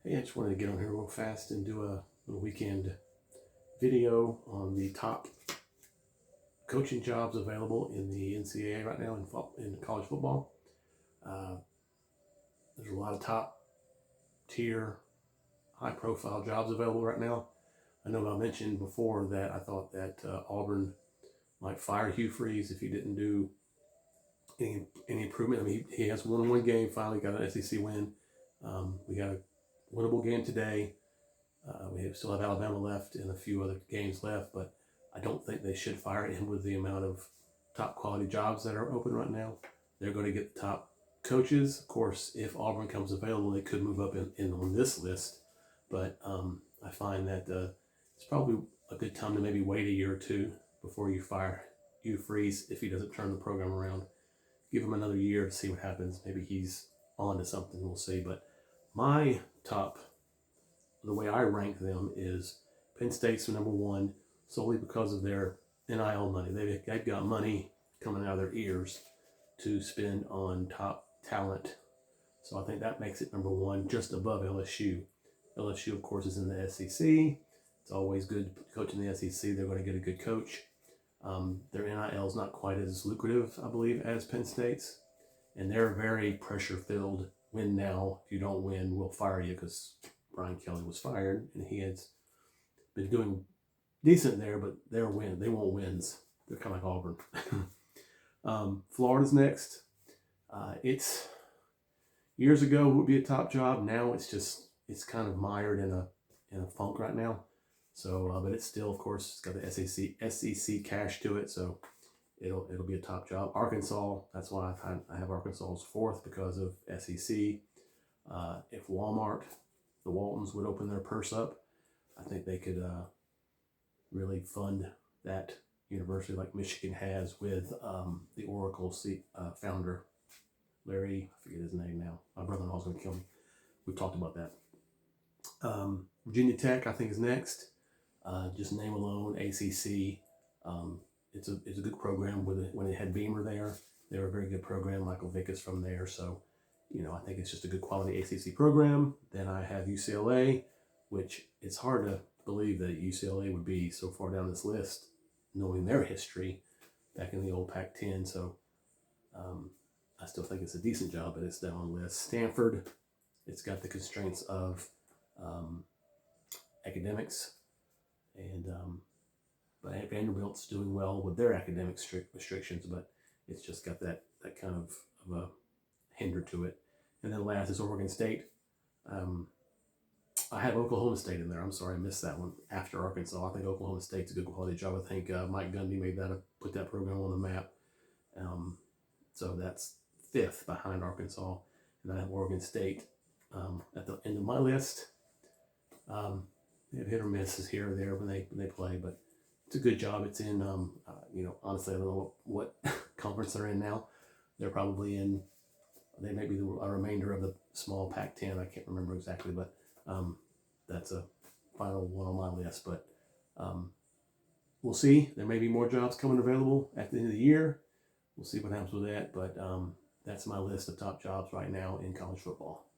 Hey, I just wanted to get on here real fast and do a little weekend video on the top coaching jobs available in the NCAA right now in college football. Uh, there's a lot of top tier, high profile jobs available right now. I know I mentioned before that I thought that Auburn might fire Hugh Freeze if he didn't do any improvement. I mean, he has won one game, finally got an SEC win. We got a winnable game today. We still have Alabama left and a few other games left, but I don't think they should fire him with the amount of top quality jobs that are open right now. They're going to get the top coaches. Of course, if Auburn comes available, they could move up in on this list, but I find that it's probably a good time to maybe wait a year or two before you fire Hugh Freeze if he doesn't turn the program around. Give him another year to see what happens. Maybe he's on to something. We'll see. But my top, the way I rank them is Penn State's number one solely because of their NIL money. They've got money coming out of their ears to spend on top talent. So I think that makes it number one, just above LSU. LSU, of course, is in the SEC. It's always good coaching the SEC. They're going to get a good coach. Their NIL is not quite as lucrative, I believe, as Penn State's. And they're very pressure-filled. Win now. If you don't win, we'll fire you, because Brian Kelly was fired, and he has been doing decent there, but they won't wins. They're kind of like Auburn. Florida's next. It's years ago would be a top job. Now it's kind of mired in a funk right now. So, but it's still, of course, it's got the SEC cash to it, so it'll be a top job. Arkansas, that's why I have Arkansas as fourth, because of SEC. If the Waltons would open their purse up, I think they could really fund that university like Michigan has with the Oracle founder, Larry, I forget his name now. My brother-in-law's going to kill me. We've talked about that. Virginia Tech, I think, is next. Just name alone, ACC. It's a good program. When it had Beamer there, they were a very good program. Michael Vick is from there, so I think it's just a good quality ACC program. Then I have UCLA, which it's hard to believe that UCLA would be so far down this list, knowing their history back in the old Pac-10. So I still think it's a decent job, but it's down on the list. Stanford, it's got the constraints of academics, and but Vanderbilt's doing well with their academic restrictions, but it's just got that kind of a hinder to it. And then last is Oregon State. I have Oklahoma State in there. I'm sorry, I missed that one after Arkansas. I think Oklahoma State's a good quality job. I think Mike Gundy put that program on the map. So that's fifth behind Arkansas. And I have Oregon State at the end of my list. They have hit or misses here or there when they play, but it's a good job. It's in, honestly, I don't know what conference they're in now. They're probably in, they may be a remainder of the small Pac-10. I can't remember exactly, but that's a final one on my list. But we'll see. There may be more jobs coming available at the end of the year. We'll see what happens with that. But that's my list of top jobs right now in college football.